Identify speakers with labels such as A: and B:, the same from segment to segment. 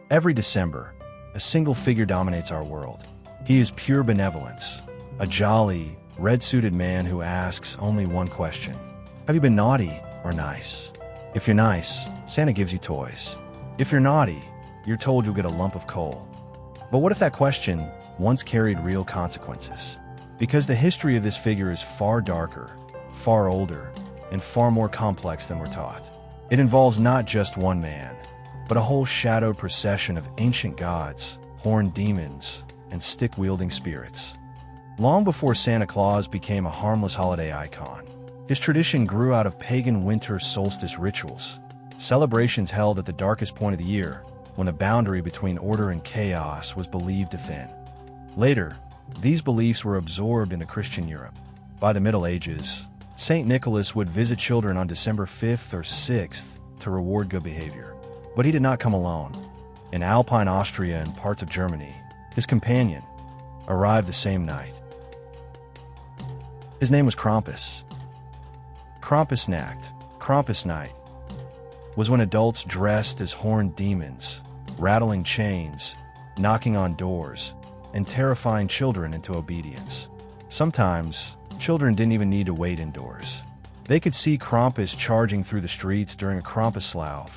A: Every December, a single figure dominates our world. He is pure benevolence, a jolly, red-suited man who asks only one question. Have you been naughty or nice? If you're nice, Santa gives you toys. If you're naughty, you're told you'll get a lump of coal. But what if that question once carried real consequences? Because the history of this figure is far darker, far older, and far more complex than we're taught. It involves not just one man, but a whole shadowed procession of ancient gods, horned demons, and stick-wielding spirits. Long before Santa Claus became a harmless holiday icon, his tradition grew out of pagan winter solstice rituals, celebrations held at the darkest point of the year, when the boundary between order and chaos was believed to thin. Later, these beliefs were absorbed into Christian Europe. By the Middle Ages, Saint Nicholas would visit children on December 5th or 6th to reward good behavior. But he did not come alone. In Alpine Austria and parts of Germany, his companion arrived the same night. His name was Krampus. Krampusnacht, Krampus night, was when adults dressed as horned demons, rattling chains, knocking on doors, and terrifying children into obedience. Sometimes, children didn't even need to wait indoors. They could see Krampus charging through the streets during a Krampuslauf,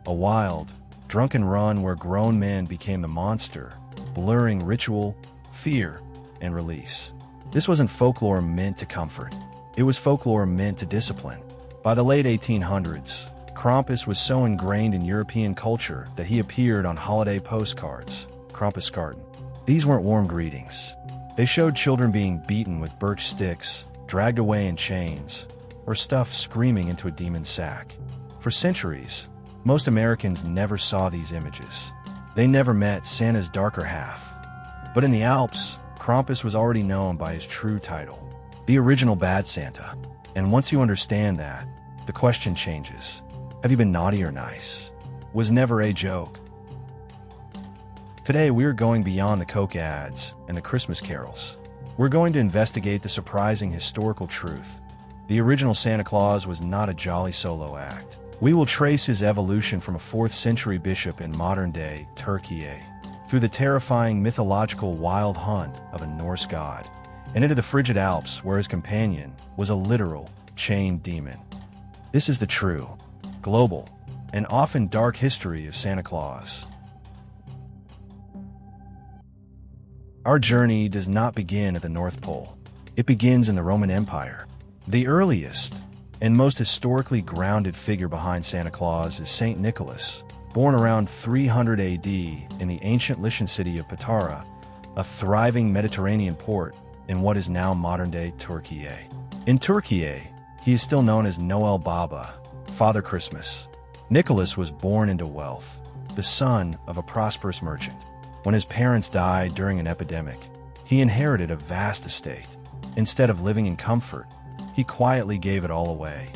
A: a wild, drunken run where grown men became the monster, blurring ritual, fear, and release. This wasn't folklore meant to comfort. It was folklore meant to discipline. By the late 1800s, Krampus was so ingrained in European culture that he appeared on holiday postcards, Krampuskarten. These weren't warm greetings. They showed children being beaten with birch sticks, dragged away in chains, or stuffed screaming into a demon's sack. For centuries, most Americans never saw these images. They never met Santa's darker half. But in the Alps, Krampus was already known by his true title, the original Bad Santa. And once you understand that, the question changes. Have you been naughty or nice? Was never a joke. Today, we're going beyond the Coke ads and the Christmas carols. We're going to investigate the surprising historical truth. The original Santa Claus was not a jolly solo act. We will trace his evolution from a 4th century bishop in modern-day Turkey through the terrifying mythological wild hunt of a Norse god, and into the frigid Alps where his companion was a literal chained demon. This is the true, global, and often dark history of Santa Claus. Our journey does not begin at the North Pole. It begins in the Roman Empire. The earliest and most historically grounded figure behind Santa Claus is Saint Nicholas, born around 300 AD in the ancient Lycian city of Patara, a thriving Mediterranean port in what is now modern-day Turkey. In Turkey, he is still known as Noel Baba, Father Christmas. Nicholas was born into wealth, the son of a prosperous merchant. When his parents died during an epidemic, he inherited a vast estate. Instead of living in comfort, he quietly gave it all away.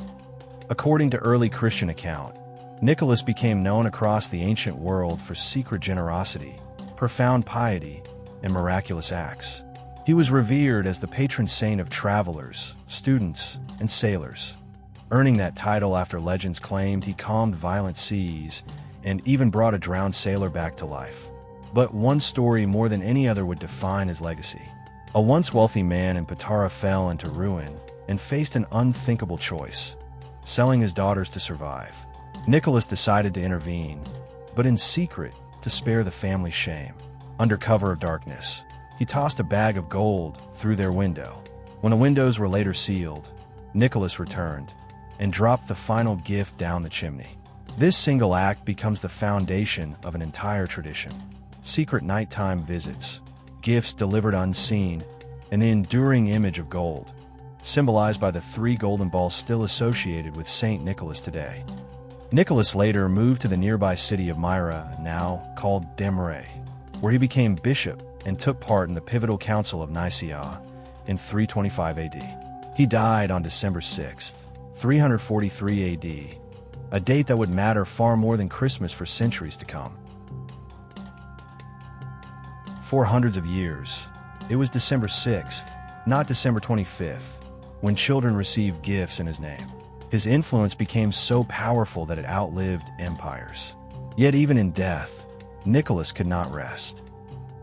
A: According to early Christian account, Nicholas became known across the ancient world for secret generosity, profound piety, and miraculous acts. He was revered as the patron saint of travelers, students, and sailors, earning that title after legends claimed he calmed violent seas and even brought a drowned sailor back to life. But one story more than any other would define his legacy. A once wealthy man in Patara fell into ruin and faced an unthinkable choice: selling his daughters to survive. Nicholas decided to intervene, but in secret to spare the family's shame. Under cover of darkness, he tossed a bag of gold through their window. When the windows were later sealed, Nicholas returned and dropped the final gift down the chimney. This single act becomes the foundation of an entire tradition. Secret nighttime visits, gifts delivered unseen, and the enduring image of gold, symbolized by the 3 golden balls still associated with Saint Nicholas today. Nicholas later moved to the nearby city of Myra, now called Demre, where he became bishop and took part in the pivotal Council of Nicaea in 325 AD. He died on December 6, 343 AD, a date that would matter far more than Christmas for centuries to come. For hundreds of years, it was December 6th, not December 25th, when children received gifts in his name. His influence became so powerful that it outlived empires. Yet even in death, Nicholas could not rest.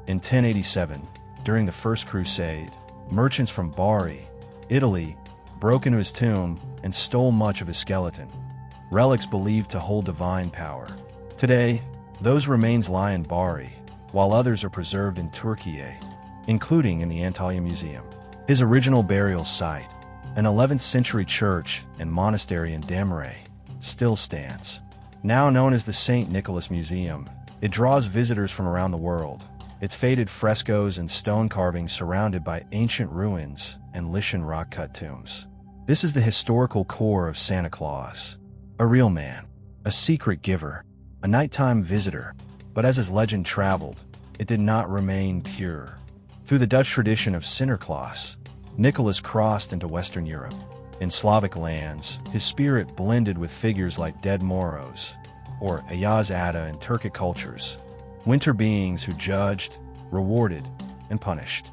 A: In 1087, during the First Crusade, merchants from Bari, Italy, broke into his tomb and stole much of his skeleton, relics believed to hold divine power. Today, those remains lie in Bari, while others are preserved in Turkey, including in the Antalya Museum. His original burial site, an 11th century church and monastery in Damre, still stands. Now known as the St. Nicholas Museum, it draws visitors from around the world. Its faded frescoes and stone carvings surrounded by ancient ruins and Lycian rock-cut tombs. This is the historical core of Santa Claus. A real man, a secret giver, a nighttime visitor. But as his legend traveled, it did not remain pure. Through the Dutch tradition of Sinterklaas, Nicholas crossed into Western Europe. In Slavic lands, his spirit blended with figures like dead Moros, or Ayaz Ada in Turkic cultures, winter beings who judged, rewarded, and punished.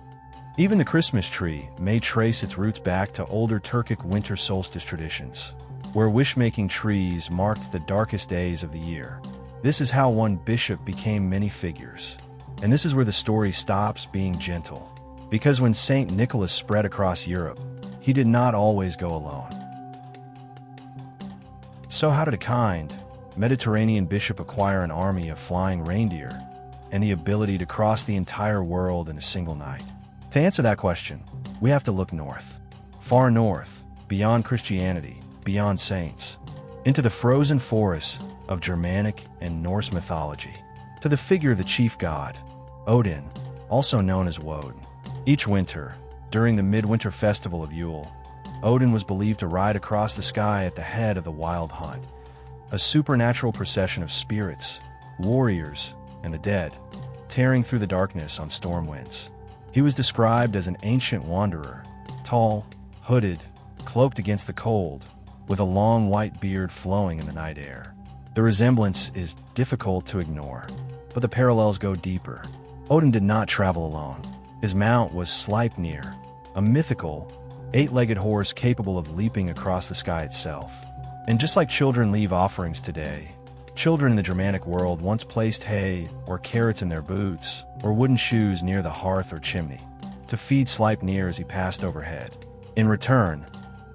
A: Even the Christmas tree may trace its roots back to older Turkic winter solstice traditions, where wish-making trees marked the darkest days of the year. This is how one bishop became many figures. And this is where the story stops being gentle. Because when St. Nicholas spread across Europe, he did not always go alone. So how did a kind, Mediterranean bishop acquire an army of flying reindeer and the ability to cross the entire world in a single night? To answer that question, we have to look north. Far north, beyond Christianity, beyond saints, into the frozen forests of Germanic and Norse mythology, to the figure of the chief god, Odin, also known as Woden. Each winter, during the midwinter festival of Yule, Odin was believed to ride across the sky at the head of the Wild Hunt, a supernatural procession of spirits, warriors, and the dead, tearing through the darkness on storm winds. He was described as an ancient wanderer, tall, hooded, cloaked against the cold, with a long white beard flowing in the night air. The resemblance is difficult to ignore, but the parallels go deeper. Odin did not travel alone. His mount was Sleipnir, a mythical, eight-legged horse capable of leaping across the sky itself. And just like children leave offerings today, children in the Germanic world once placed hay or carrots in their boots or wooden shoes near the hearth or chimney to feed Sleipnir as he passed overhead. In return,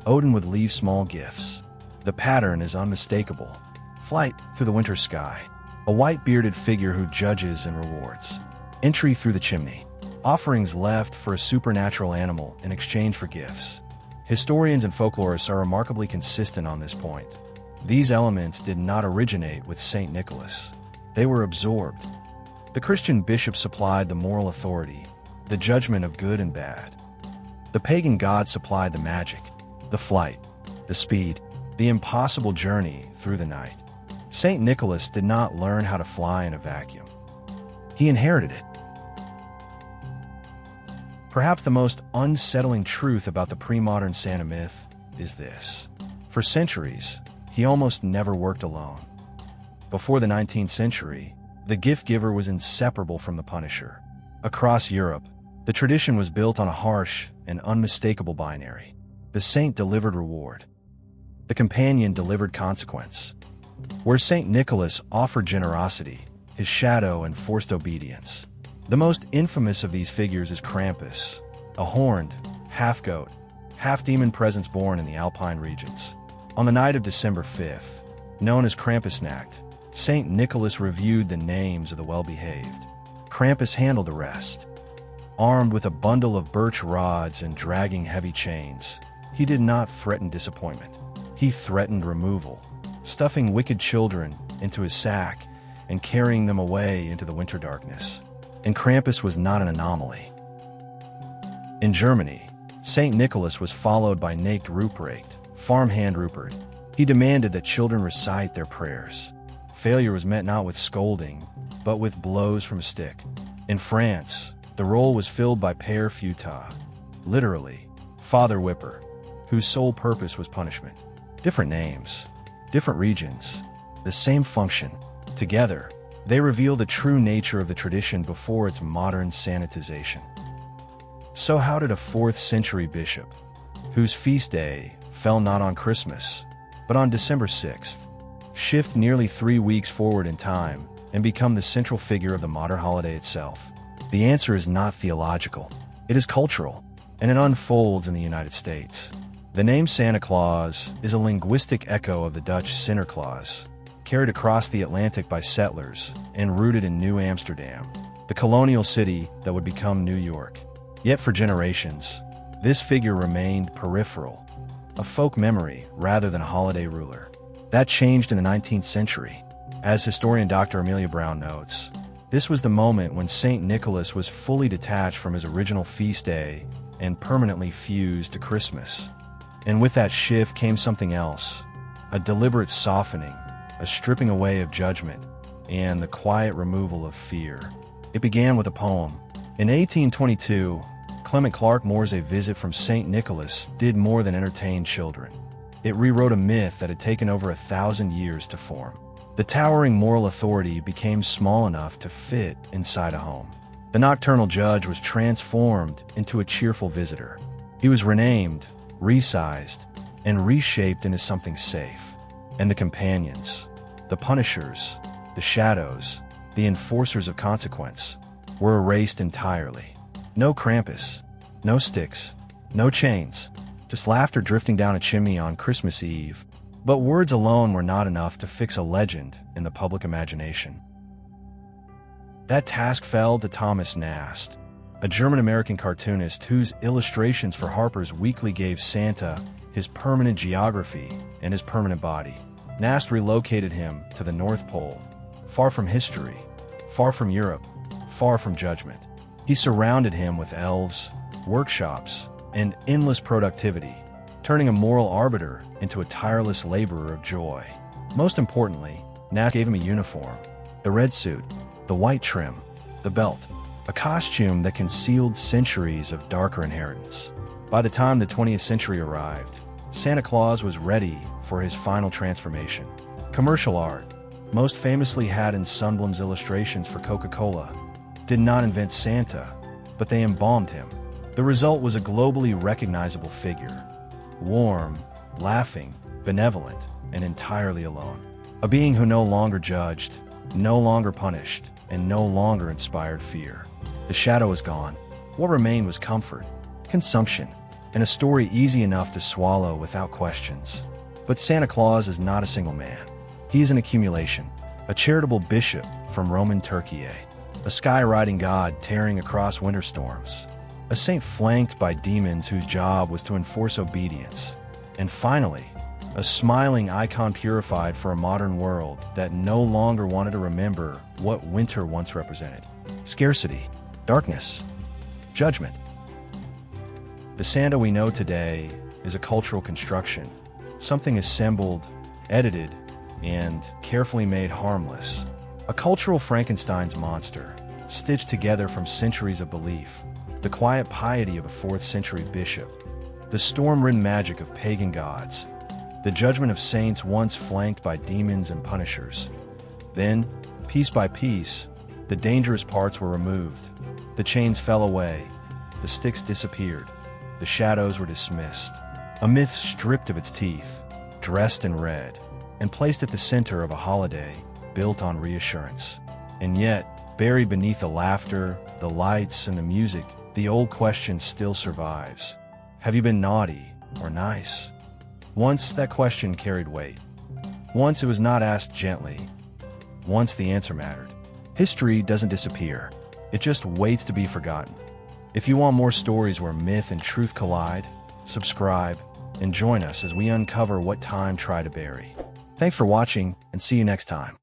A: Odin would leave small gifts. The pattern is unmistakable. Flight through the winter sky, a white-bearded figure who judges and rewards. Entry through the chimney, offerings left for a supernatural animal in exchange for gifts. Historians and folklorists are remarkably consistent on this point. These elements did not originate with St. Nicholas. They were absorbed. The Christian bishop supplied the moral authority, the judgment of good and bad. The pagan god supplied the magic, the flight, the speed, the impossible journey through the night. St. Nicholas did not learn how to fly in a vacuum. He inherited it. Perhaps the most unsettling truth about the pre-modern Santa myth is this. For centuries, he almost never worked alone. Before the 19th century, the gift giver was inseparable from the punisher. Across Europe, the tradition was built on a harsh and unmistakable binary. The saint delivered reward. The companion delivered consequence. Where St. Nicholas offered generosity, his shadow enforced obedience. The most infamous of these figures is Krampus, a horned, half-goat, half-demon presence born in the Alpine regions. On the night of December 5th, known as Krampusnacht, St. Nicholas reviewed the names of the well-behaved. Krampus handled the rest. Armed with a bundle of birch rods and dragging heavy chains, he did not threaten disappointment. He threatened removal, stuffing wicked children into his sack and carrying them away into the winter darkness. And Krampus was not an anomaly. In Germany, St. Nicholas was followed by Knecht Ruprecht, farmhand Rupert. He demanded that children recite their prayers. Failure was met not with scolding, but with blows from a stick. In France, the role was filled by Père Fouettard, literally, Father Whipper, whose sole purpose was punishment. Different names, different regions, the same function. Together, they reveal the true nature of the tradition before its modern sanitization. So how did a 4th century bishop, whose feast day fell not on Christmas, but on December 6th, shift nearly 3 weeks forward in time and become the central figure of the modern holiday itself? The answer is not theological. It is cultural, and it unfolds in the United States. The name Santa Claus is a linguistic echo of the Dutch Sinterklaas, carried across the Atlantic by settlers and rooted in New Amsterdam, the colonial city that would become New York. Yet for generations, this figure remained peripheral, a folk memory rather than a holiday ruler. That changed in the 19th century. As historian Dr. Amelia Brown notes, this was the moment when St. Nicholas was fully detached from his original feast day and permanently fused to Christmas. And with that shift came something else, a deliberate softening, a stripping away of judgment, and the quiet removal of fear. It began with a poem. In 1822, Clement Clarke Moore's A Visit from St. Nicholas did more than entertain children. It rewrote a myth that had taken over 1,000 years to form. The towering moral authority became small enough to fit inside a home. The nocturnal judge was transformed into a cheerful visitor. He was renamed, resized, and reshaped into something safe. And the companions, the punishers, the shadows, the enforcers of consequence, were erased entirely. No Krampus, no sticks, no chains, just laughter drifting down a chimney on Christmas Eve. But words alone were not enough to fix a legend in the public imagination. That task fell to Thomas Nast, a German-American cartoonist whose illustrations for Harper's Weekly gave Santa his permanent geography and his permanent body. Nast relocated him to the North Pole, far from history, far from Europe, far from judgment. He surrounded him with elves, workshops, and endless productivity, turning a moral arbiter into a tireless laborer of joy. Most importantly, Nast gave him a uniform, the red suit, the white trim, the belt, a costume that concealed centuries of darker inheritance. By the time the 20th century arrived, Santa Claus was ready for his final transformation. Commercial art, most famously Haddon Sundblom's illustrations for Coca-Cola, did not invent Santa, but they embalmed him. The result was a globally recognizable figure, warm, laughing, benevolent, and entirely alone. A being who no longer judged, no longer punished, and no longer inspired fear. The shadow was gone. What remained was comfort, consumption, and a story easy enough to swallow without questions. But Santa Claus is not a single man. He is an accumulation, a charitable bishop from Roman Turkey, a sky-riding god tearing across winter storms, a saint flanked by demons whose job was to enforce obedience, and finally, a smiling icon purified for a modern world that no longer wanted to remember what winter once represented: scarcity, darkness, judgment. The Santa we know today is a cultural construction, something assembled, edited, and carefully made harmless. A cultural Frankenstein's monster, stitched together from centuries of belief, the quiet piety of a 4th century bishop, the storm-ridden magic of pagan gods, the judgment of saints once flanked by demons and punishers. Then, piece by piece, the dangerous parts were removed, the chains fell away, the sticks disappeared, the shadows were dismissed. A myth stripped of its teeth, dressed in red, and placed at the center of a holiday built on reassurance. And yet, buried beneath the laughter, the lights, and the music, the old question still survives. Have you been naughty or nice? Once that question carried weight. Once it was not asked gently. Once the answer mattered. History doesn't disappear. It just waits to be forgotten. If you want more stories where myth and truth collide, subscribe and join us as we uncover what time tried to bury. Thanks for watching, and see you next time.